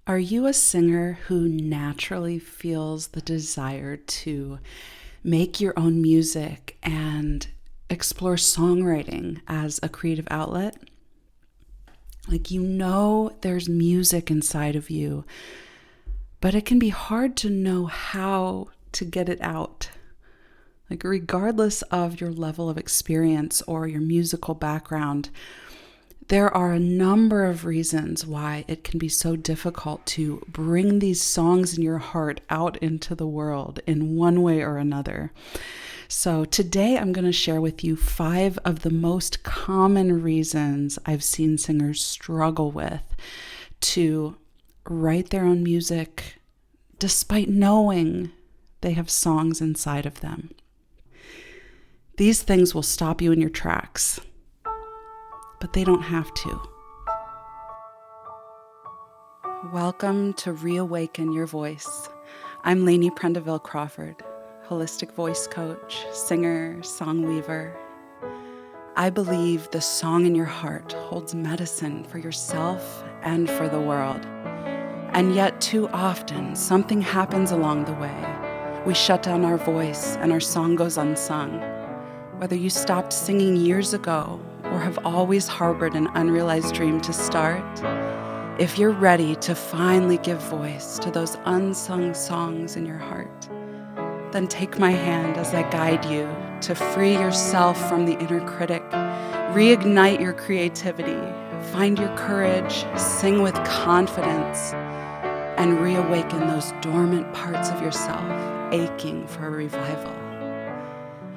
Are you a singer who naturally feels the desire to make your own music and explore songwriting as a creative outlet? Like, there's music inside of you, but it can be hard to know how to get it out. Like, regardless of your level of experience or your musical background, there are a number of reasons why it can be so difficult to bring these songs in your heart out into the world in one way or another. So today I'm going to share with you 5 of the most common reasons I've seen singers struggle with to write their own music despite knowing they have songs inside of them. These things will stop you in your tracks, but they don't have to. Welcome to Reawaken Your Voice. I'm Lainey Prendeville Crawford, holistic voice coach, singer, song weaver. I believe the song in your heart holds medicine for yourself and for the world. And yet too often, something happens along the way. We shut down our voice and our song goes unsung. Whether you stopped singing years ago or have always harbored an unrealized dream to start, if you're ready to finally give voice to those unsung songs in your heart, then take my hand as I guide you to free yourself from the inner critic, reignite your creativity, find your courage, sing with confidence, and reawaken those dormant parts of yourself aching for a revival.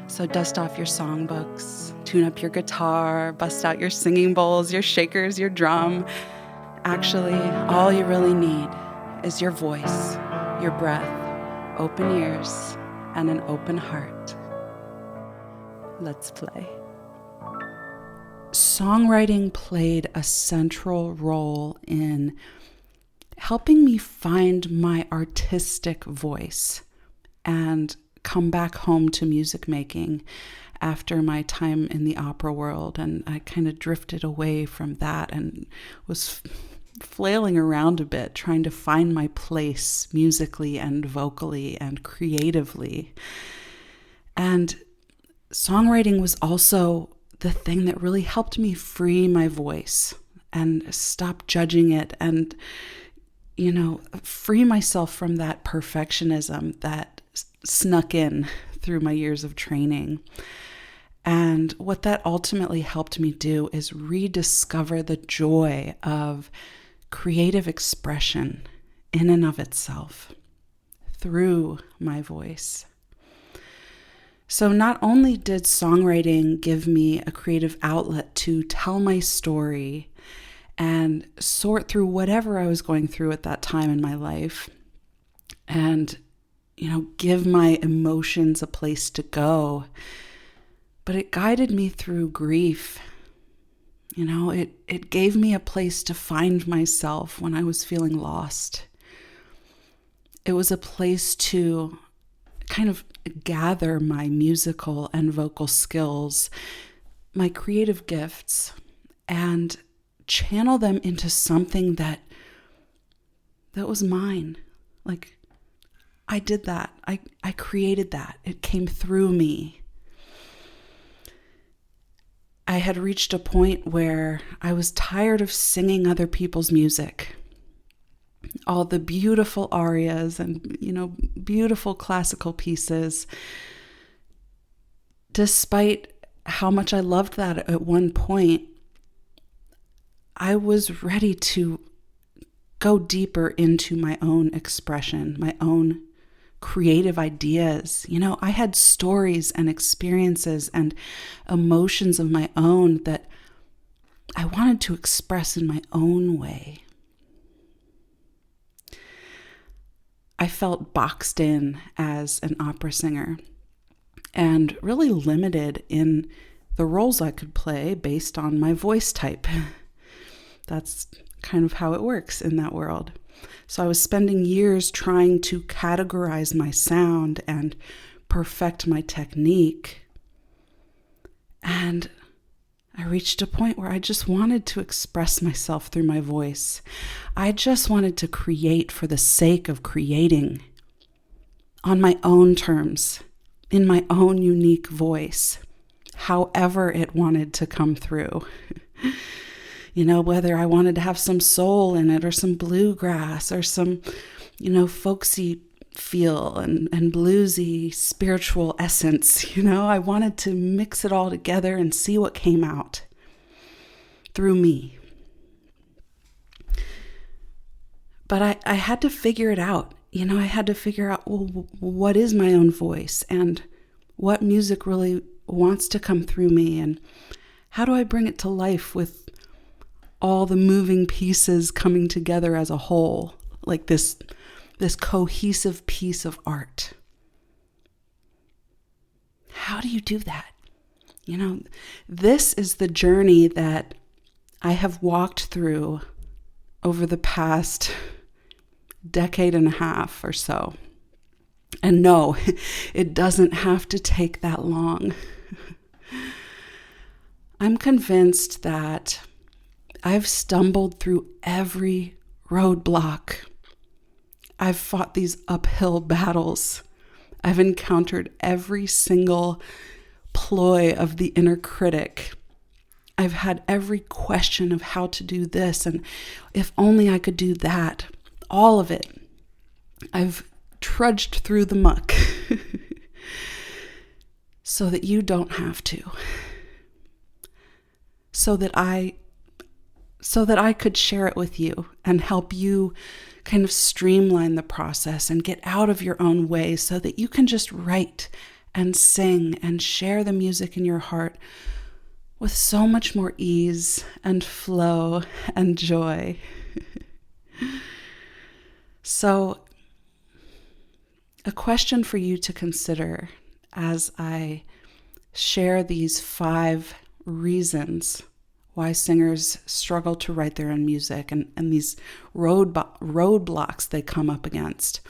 So dust off your songbooks, tune up your guitar, bust out your singing bowls, your shakers, your drum. Actually, all you really need is your voice, your breath, open ears, and an open heart. Let's play. Songwriting played a central role in helping me find my artistic voice and come back home to music making after my time in the opera world. And I kind of drifted away from that and was flailing around a bit, trying to find my place musically and vocally and creatively. And songwriting was also the thing that really helped me free my voice and stop judging it and, free myself from that perfectionism that snuck in through my years of training. And what that ultimately helped me do is rediscover the joy of creative expression in and of itself through my voice. So not only did songwriting give me a creative outlet to tell my story and sort through whatever I was going through at that time in my life and give my emotions a place to go, but it guided me through grief. It gave me a place to find myself when I was feeling lost. It was a place to kind of gather my musical and vocal skills, my creative gifts, and channel them into something that was mine. Like, I did that. I created that. It came through me. I had reached a point where I was tired of singing other people's music. All the beautiful arias and, beautiful classical pieces. Despite how much I loved that at one point, I was ready to go deeper into my own expression, my own creative ideas. I had stories and experiences and emotions of my own that I wanted to express in my own way. I felt boxed in as an opera singer and really limited in the roles I could play based on my voice type. That's kind of how it works in that world. So I was spending years trying to categorize my sound and perfect my technique. And I reached a point where I just wanted to express myself through my voice. I just wanted to create for the sake of creating, on my own terms, in my own unique voice, however it wanted to come through. Whether I wanted to have some soul in it or some bluegrass or some, folksy feel and bluesy spiritual essence. I wanted to mix it all together and see what came out through me. But I had to figure it out. I had to figure out, well, what is my own voice and what music really wants to come through me, and how do I bring it to life with all the moving pieces coming together as a whole, like this cohesive piece of art. How do you do that? This is the journey that I have walked through over the past decade and a half or so. And no, it doesn't have to take that long. I'm convinced that I've stumbled through every roadblock. I've fought these uphill battles. I've encountered every single ploy of the inner critic. I've had every question of how to do this, and if only I could do that. All of it. I've trudged through the muck so that you don't have to. So that I could share it with you and help you kind of streamline the process and get out of your own way so that you can just write and sing and share the music in your heart with so much more ease and flow and joy. So, a question for you to consider as I share these 5 reasons why singers struggle to write their own music and these roadblocks they come up against.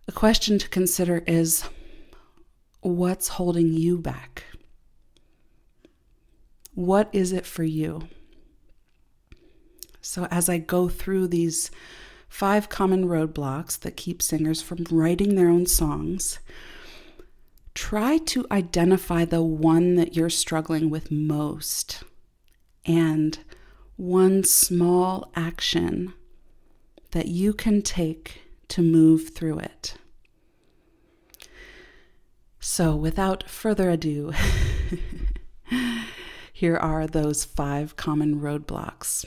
A question to consider is, what's holding you back? What is it for you? So as I go through these 5 common roadblocks that keep singers from writing their own songs, try to identify the one that you're struggling with most and one small action that you can take to move through it. So without further ado, here are those 5 common roadblocks.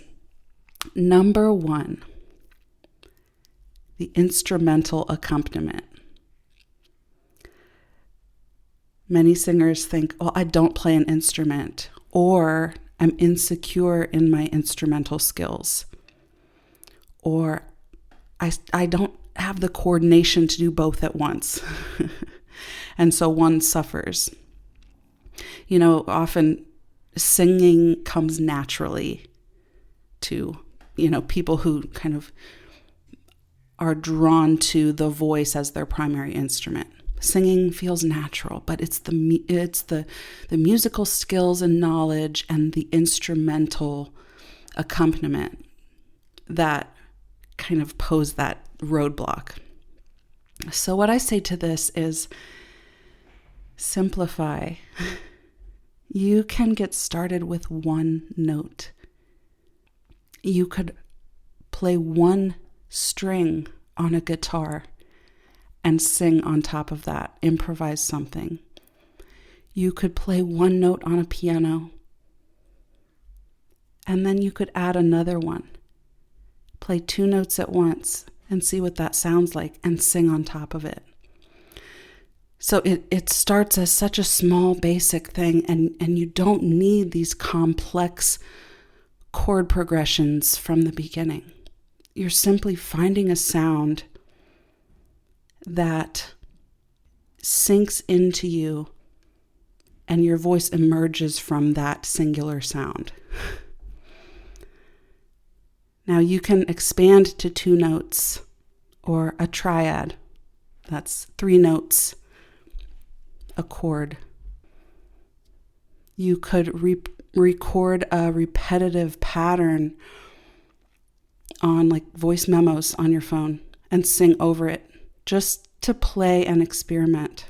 Number 1, the instrumental accompaniment. Many singers think, well, I don't play an instrument, or I'm insecure in my instrumental skills, or I don't have the coordination to do both at once. And so one suffers. Often singing comes naturally to, people who kind of are drawn to the voice as their primary instrument. Singing feels natural, but it's the musical skills and knowledge and the instrumental accompaniment that kind of pose that roadblock. So what I say to this is simplify. You can get started with one note. You could play one string on a guitar and sing on top of that, improvise something. You could play one note on a piano, and then you could add another one. Play 2 notes at once and see what that sounds like and sing on top of it. So it starts as such a small, basic thing, and you don't need these complex chord progressions from the beginning. You're simply finding a sound that sinks into you and your voice emerges from that singular sound. Now you can expand to 2 notes or a triad. That's 3 notes, a chord. You could record a repetitive pattern on like voice memos on your phone and sing over it, just to play and experiment.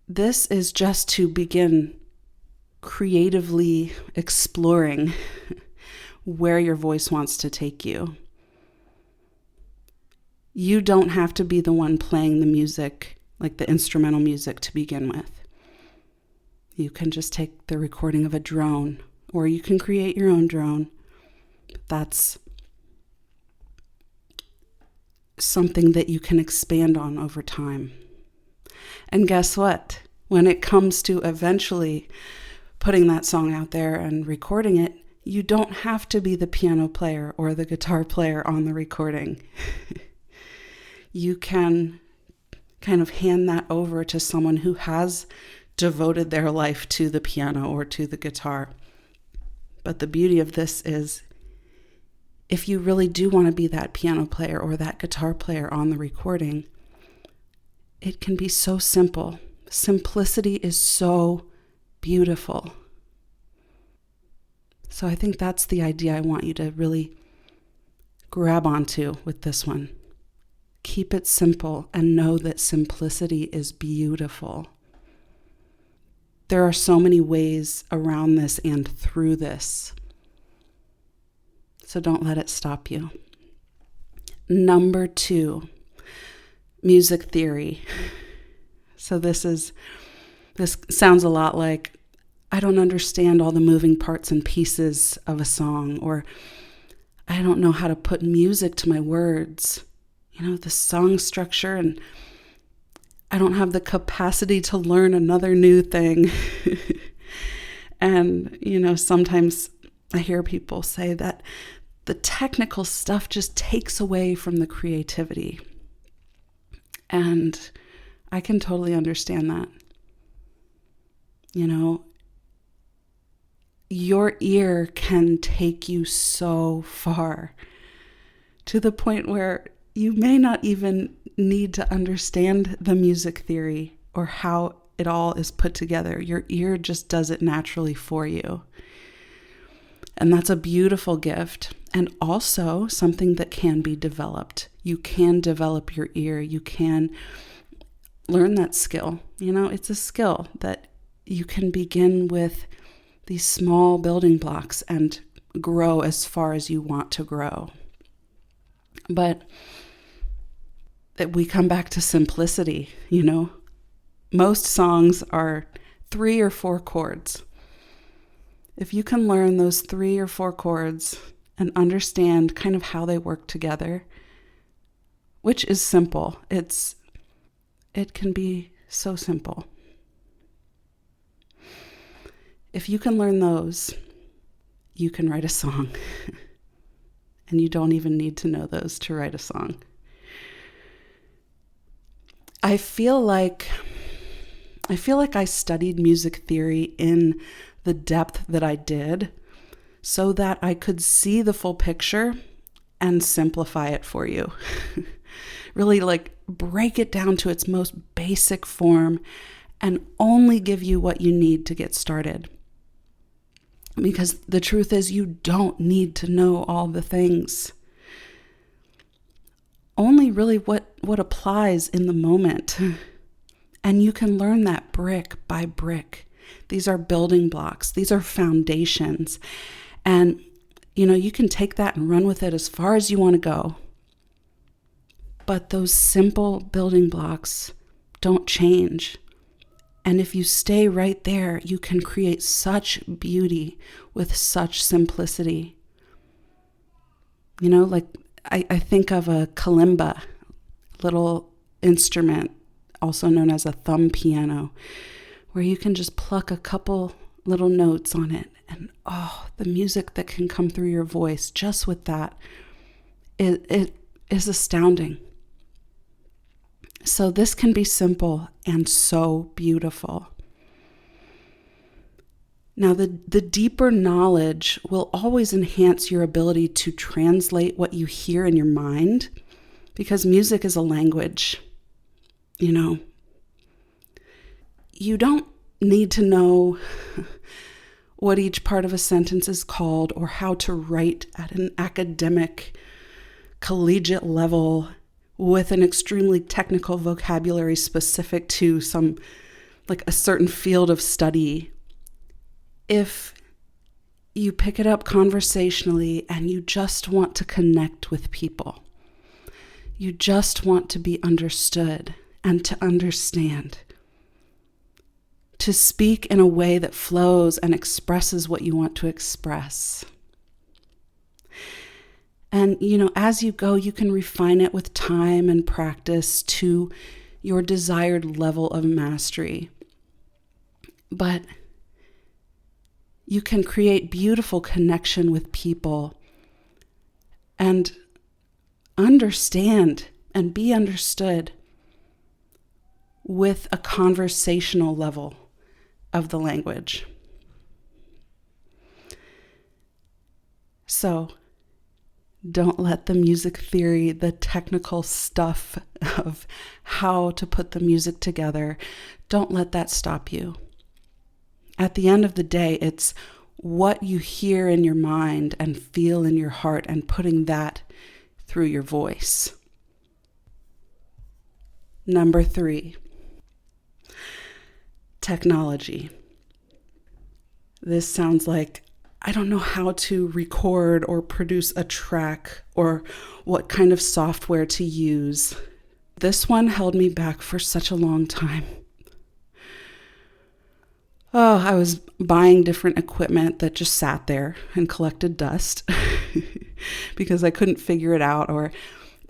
This is just to begin creatively exploring where your voice wants to take you. You don't have to be the one playing the music, like the instrumental music, to begin with. You can just take the recording of a drone, or you can create your own drone. That's something that you can expand on over time. And guess what? When it comes to eventually putting that song out there and recording it, you don't have to be the piano player or the guitar player on the recording. You can kind of hand that over to someone who has devoted their life to the piano or to the guitar. But the beauty of this is, if you really do want to be that piano player or that guitar player on the recording, it can be so simple. Simplicity is so beautiful. So I think that's the idea I want you to really grab onto with this one. Keep it simple and know that simplicity is beautiful. There are so many ways around this and through this. So don't let it stop you. Number 2, music theory. So this sounds a lot like, I don't understand all the moving parts and pieces of a song, or I don't know how to put music to my words. The song structure, and I don't have the capacity to learn another new thing. And, sometimes I hear people say that the technical stuff just takes away from the creativity. And I can totally understand that. Your ear can take you so far, to the point where you may not even need to understand the music theory or how it all is put together. Your ear just does it naturally for you. And that's a beautiful gift, and also something that can be developed. You can develop your ear. You can learn that skill. It's a skill that you can begin with these small building blocks and grow as far as you want to grow. But we come back to simplicity, Most songs are 3 or 4 chords. If you can learn those 3 or 4 chords and understand kind of how they work together, which is simple, it can be so simple. If you can learn those, you can write a song. And you don't even need to know those to write a song. I feel like I studied music theory in the depth that I did so that I could see the full picture and simplify it for you. Really break it down to its most basic form and only give you what you need to get started. Because the truth is, you don't need to know all the things. Only really what applies in the moment. And you can learn that brick by brick. These are building blocks. These are foundations. And, you can take that and run with it as far as you want to go. But those simple building blocks don't change. And if you stay right there, you can create such beauty with such simplicity. I think of a kalimba, little instrument, also known as a thumb piano, where you can just pluck a couple little notes on it. And the music that can come through your voice just with that, it is astounding. So this can be simple and so beautiful. Now, the deeper knowledge will always enhance your ability to translate what you hear in your mind, because music is a language. You don't need to know what each part of a sentence is called or how to write at an academic, collegiate level with an extremely technical vocabulary specific to a certain field of study. If you pick it up conversationally and you just want to connect with people, you just want to be understood and to understand, to speak in a way that flows and expresses what you want to express. And, as you go, you can refine it with time and practice to your desired level of mastery. But you can create beautiful connection with people and understand and be understood with a conversational level of the language. So don't let the music theory, the technical stuff of how to put the music together, don't let that stop you. At the end of the day, it's what you hear in your mind and feel in your heart and putting that through your voice. Number 3, technology. This sounds like I don't know how to record or produce a track or what kind of software to use. This one held me back for such a long time. I was buying different equipment that just sat there and collected dust because I couldn't figure it out, or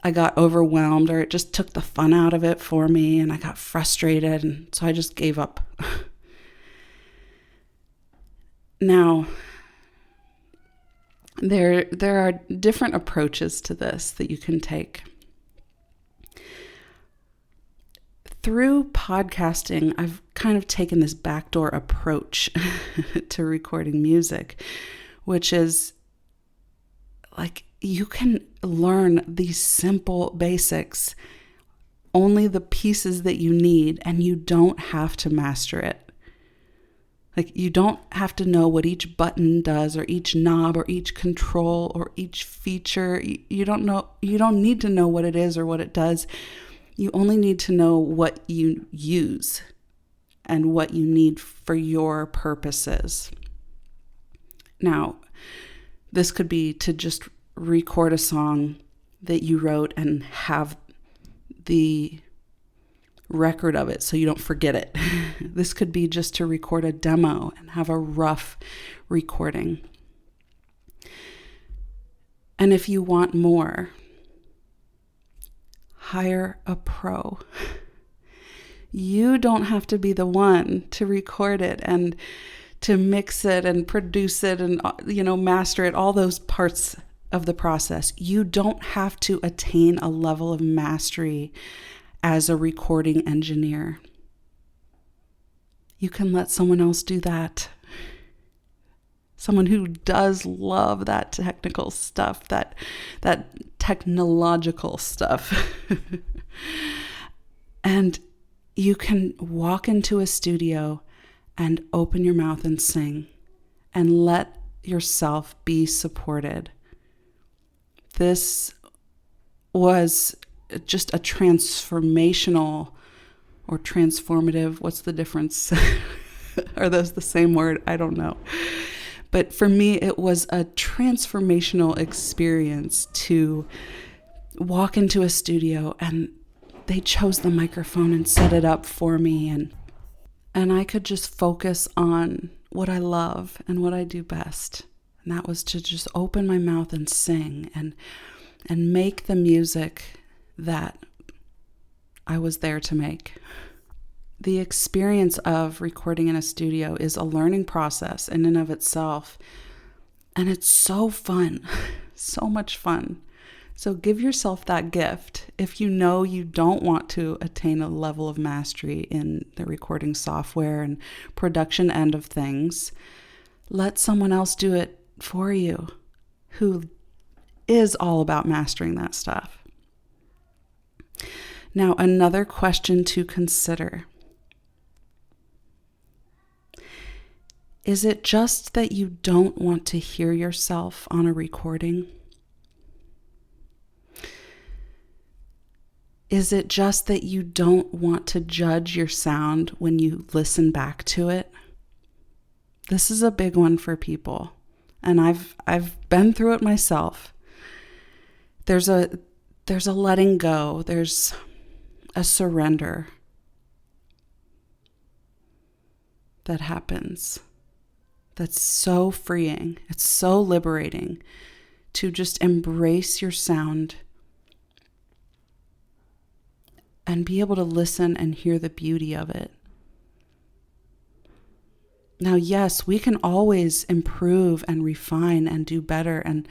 I got overwhelmed, or it just took the fun out of it for me and I got frustrated, and so I just gave up. Now, there are different approaches to this that you can take. Through podcasting, I've kind of taken this backdoor approach to recording music, which is like you can learn these simple basics, only the pieces that you need, and you don't have to master it. Like, you don't have to know what each button does or each knob or each control or each feature. You don't need to know what it is or what it does. You only need to know what you use and what you need for your purposes. Now, this could be to just record a song that you wrote and have the record of it so you don't forget it. This could be just to record a demo and have a rough recording. And if you want more, hire a pro. You don't have to be the one to record it and to mix it and produce it and, master it, all those parts of the process. You don't have to attain a level of mastery as a recording engineer. You can let someone else do that. Someone who does love that technical stuff, that technological stuff. And you can walk into a studio and open your mouth and sing and let yourself be supported. This was just a transformational or transformative. What's the difference? Are those the same word? I don't know. But for me, it was a transformational experience to walk into a studio and they chose the microphone and set it up for me. And I could just focus on what I love and what I do best. And that was to just open my mouth and sing and make the music that I was there to make. The experience of recording in a studio is a learning process in and of itself. And it's so fun, so much fun. So give yourself that gift. If you know you don't want to attain a level of mastery in the recording software and production end of things, let someone else do it for you who is all about mastering that stuff. Now, another question to consider. Is it just that you don't want to hear yourself on a recording? Is it just that you don't want to judge your sound when you listen back to it? This is a big one for people, and I've been through it myself. There's a letting go, there's a surrender that happens. That's so freeing. It's so liberating to just embrace your sound and be able to listen and hear the beauty of it. Now, yes, we can always improve and refine and do better, and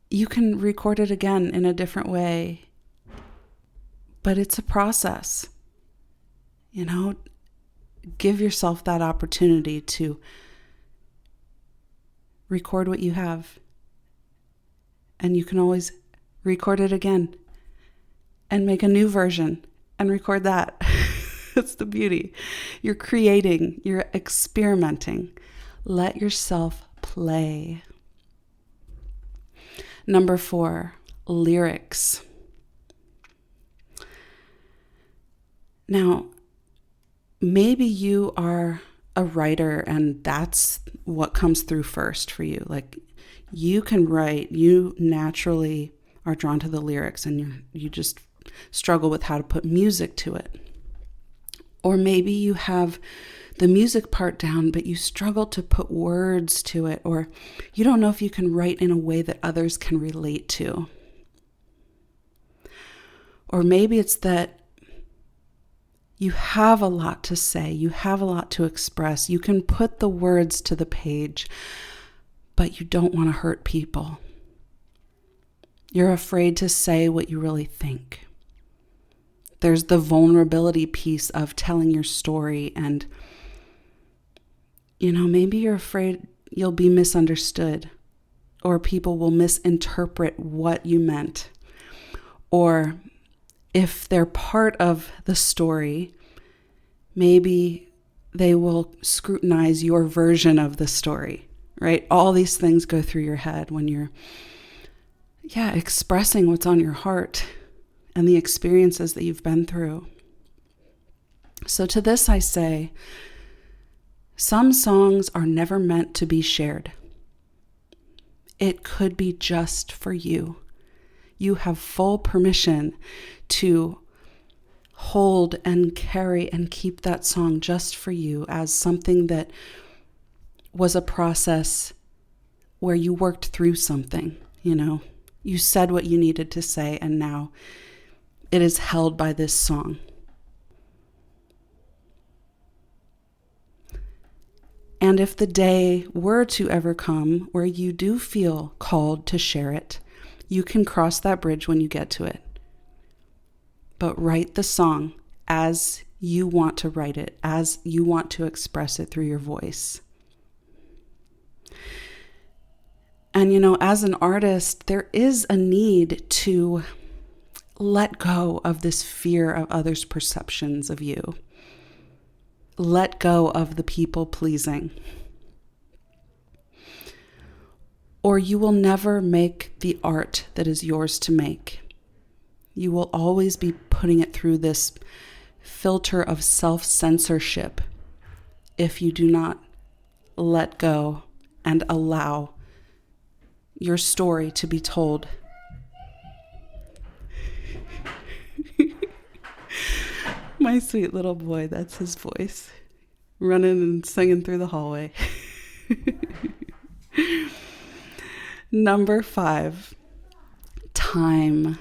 you can record it again in a different way, but it's a process. Give yourself that opportunity to record what you have, and you can always record it again and make a new version and record that. That's the beauty. You're creating, you're experimenting. Let yourself play. Number 4, lyrics. Now, maybe you are a writer and that's what comes through first for you. Like, you can write, you naturally are drawn to the lyrics, and you just struggle with how to put music to it. Or maybe you have the music part down, but you struggle to put words to it, or you don't know if you can write in a way that others can relate to. Or maybe it's that you have a lot to say, you have a lot to express, you can put the words to the page, but you don't want to hurt people. You're afraid to say what you really think. There's the vulnerability piece of telling your story, and maybe you're afraid you'll be misunderstood, or people will misinterpret what you meant. Or if they're part of the story, maybe they will scrutinize your version of the story, right? All these things go through your head when you're, expressing what's on your heart and the experiences that you've been through. So to this I say, some songs are never meant to be shared. It could be just for you. You have full permission to hold and carry and keep that song just for you as something that was a process where you worked through something, You said what you needed to say, and now it is held by this song. And if the day were to ever come where you do feel called to share it, you can cross that bridge when you get to it. But write the song as you want to write it, as you want to express it through your voice. And, as an artist, there is a need to let go of this fear of others' perceptions of you. Let go of the people pleasing. Or you will never make the art that is yours to make. You will always be putting it through this filter of self-censorship if you do not let go and allow your story to be told. My sweet little boy, that's his voice, running and singing through the hallway. Number 5, time.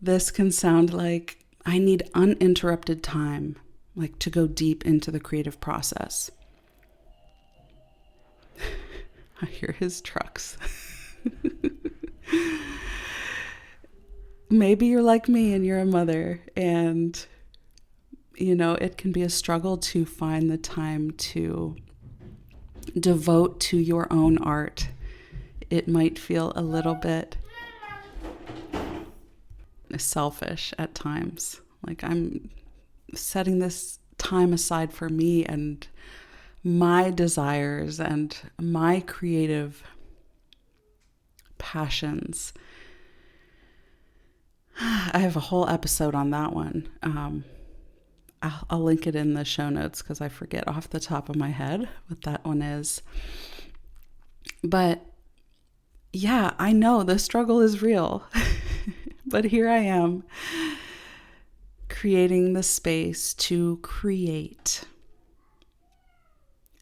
This can sound like I need uninterrupted time, like to go deep into the creative process. I hear his trucks. Maybe you're like me and you're a mother, and it can be a struggle to find the time to devote to your own art. It might feel a little bit selfish at times. Like, I'm setting this time aside for me and my desires and my creative passions. I have a whole episode on that one. I'll link it in the show notes because I forget off the top of my head what that one is. But yeah, I know the struggle is real, but here I am creating the space to create.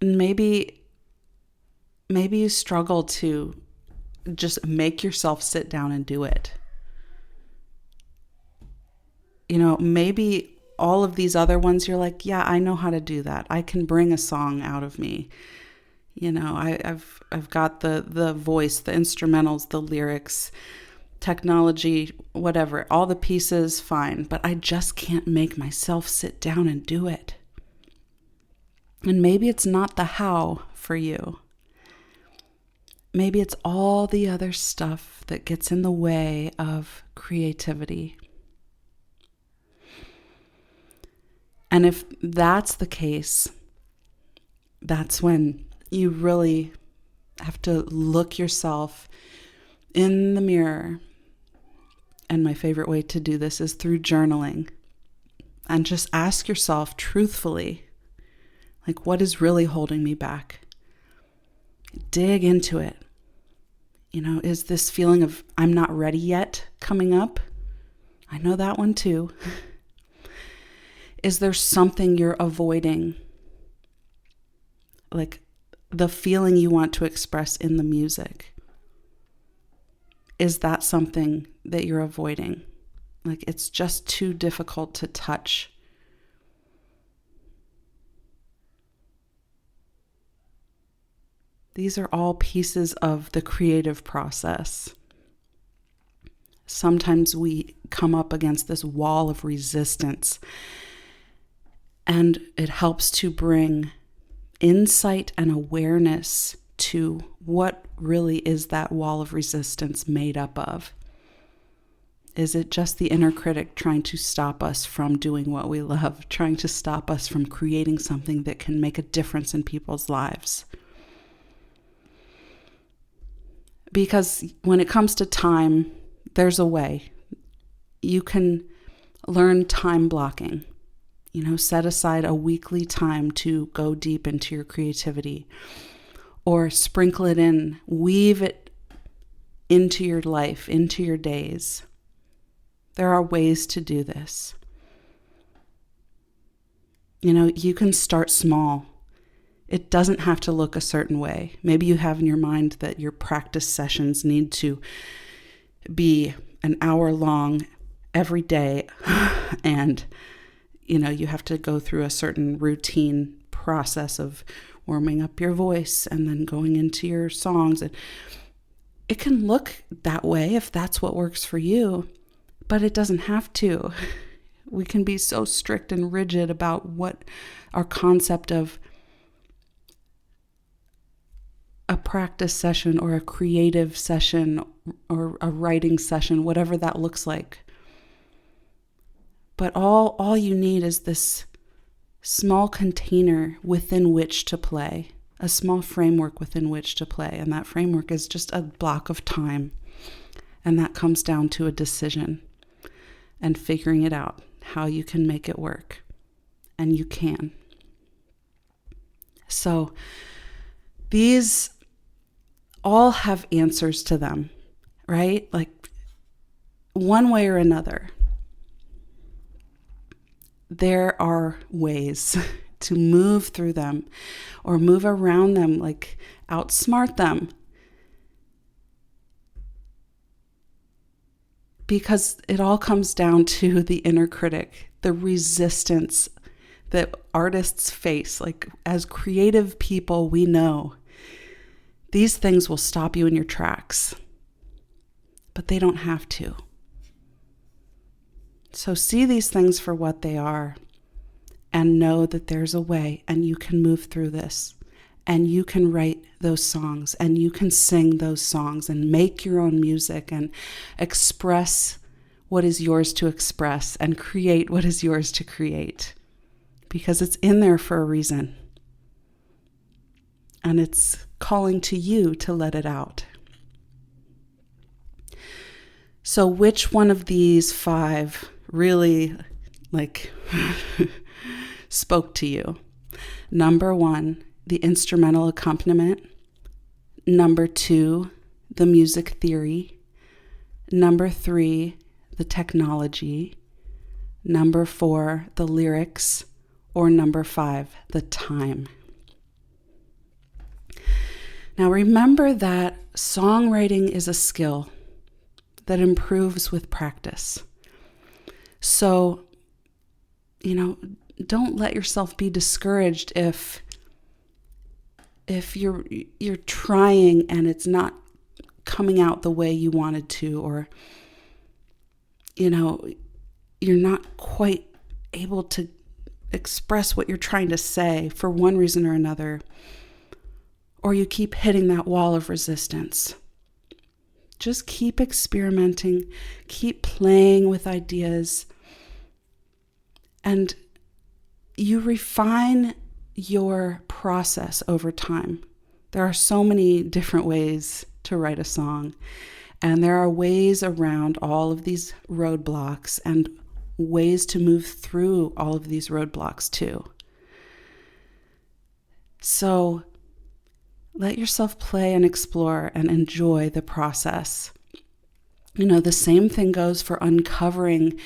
And maybe you struggle to just make yourself sit down and do it. Maybe all of these other ones, you're like, yeah, I know how to do that. I can bring a song out of me. I've got the voice, the instrumentals, the lyrics, technology, whatever, all the pieces, fine. But I just can't make myself sit down and do it. And maybe it's not the how for you. Maybe it's all the other stuff that gets in the way of creativity. And if that's the case, that's when you really have to look yourself in the mirror. And my favorite way to do this is through journaling. And just ask yourself truthfully, like, what is really holding me back? Dig into it. Is this feeling of I'm not ready yet coming up? I know that one too. Is there something you're avoiding? Like the feeling you want to express in the music. Is that something that you're avoiding? Like it's just too difficult to touch. These are all pieces of the creative process. Sometimes we come up against this wall of resistance, and it helps to bring insight and awareness to what really is that wall of resistance made up of. Is it just the inner critic trying to stop us from doing what we love, trying to stop us from creating something that can make a difference in people's lives? Because when it comes to time, there's a way. You can learn time blocking. Set aside a weekly time to go deep into your creativity, or sprinkle it in, weave it into your life, into your days. There are ways to do this. You can start small. It doesn't have to look a certain way. Maybe you have in your mind that your practice sessions need to be an hour long every day, and you have to go through a certain routine process of warming up your voice and then going into your songs. And it can look that way if that's what works for you, but it doesn't have to. We can be so strict and rigid about what our concept of a practice session or a creative session or a writing session, whatever that looks like. But all you need is this small container within which to play, a small framework within which to play. And that framework is just a block of time. And that comes down to a decision and figuring it out, how you can make it work. And you can. So these all have answers to them, right? Like one way or another. There are ways to move through them or move around them, like outsmart them. Because it all comes down to the inner critic, the resistance that artists face. Like as creative people, we know these things will stop you in your tracks, but they don't have to. So see these things for what they are and know that there's a way and you can move through this and you can write those songs and you can sing those songs and make your own music and express what is yours to express and create what is yours to create. because it's in there for a reason. And it's calling to you to let it out. So which one of these 5 really spoke to you? Number 1, the instrumental accompaniment. Number 2, the music theory. Number 3, the technology. Number 4, the lyrics. Or number 5, the time. Now remember that songwriting is a skill that improves with practice. So, don't let yourself be discouraged if you're trying and it's not coming out the way you wanted to, or you're not quite able to express what you're trying to say for one reason or another, or you keep hitting that wall of resistance. Just keep experimenting, keep playing with ideas, and you refine your process over time. There are so many different ways to write a song, and there are ways around all of these roadblocks and ways to move through all of these roadblocks too. So let yourself play and explore and enjoy the process. The same thing goes for uncovering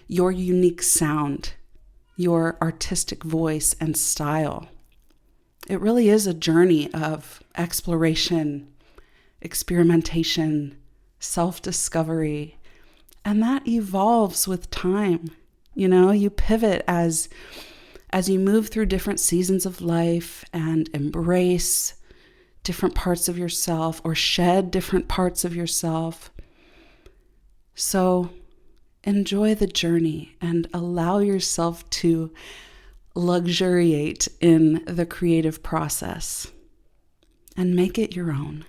your unique sound, your artistic voice and style. It really is a journey of exploration, experimentation, self-discovery, and that evolves with time. You pivot as you move through different seasons of life and embrace different parts of yourself or shed different parts of yourself. So enjoy the journey and allow yourself to luxuriate in the creative process and make it your own.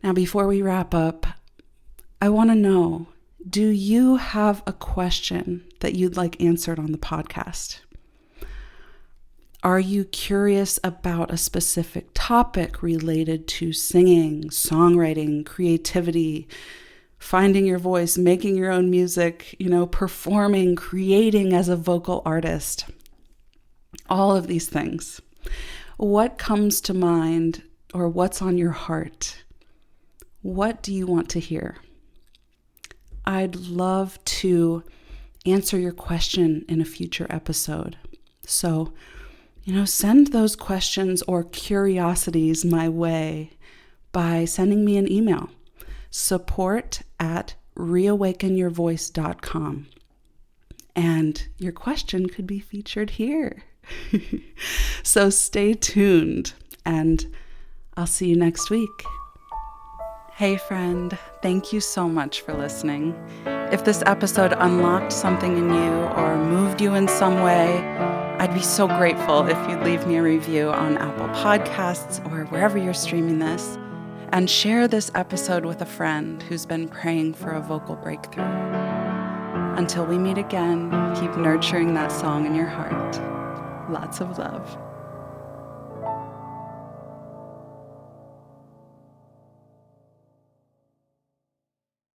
Now, before we wrap up, I want to know, do you have a question that you'd like answered on the podcast? Are you curious about a specific topic related to singing, songwriting, creativity, finding your voice, making your own music, performing, creating as a vocal artist? All of these things. What comes to mind, or what's on your heart? What do you want to hear? I'd love to answer your question in a future episode. So, send those questions or curiosities my way by sending me an email, support@reawakenyourvoice.com. And your question could be featured here. So stay tuned, and I'll see you next week. Hey friend, thank you so much for listening. If this episode unlocked something in you or moved you in some way, I'd be so grateful if you'd leave me a review on Apple Podcasts or wherever you're streaming this, and share this episode with a friend who's been praying for a vocal breakthrough. Until we meet again, keep nurturing that song in your heart. Lots of love.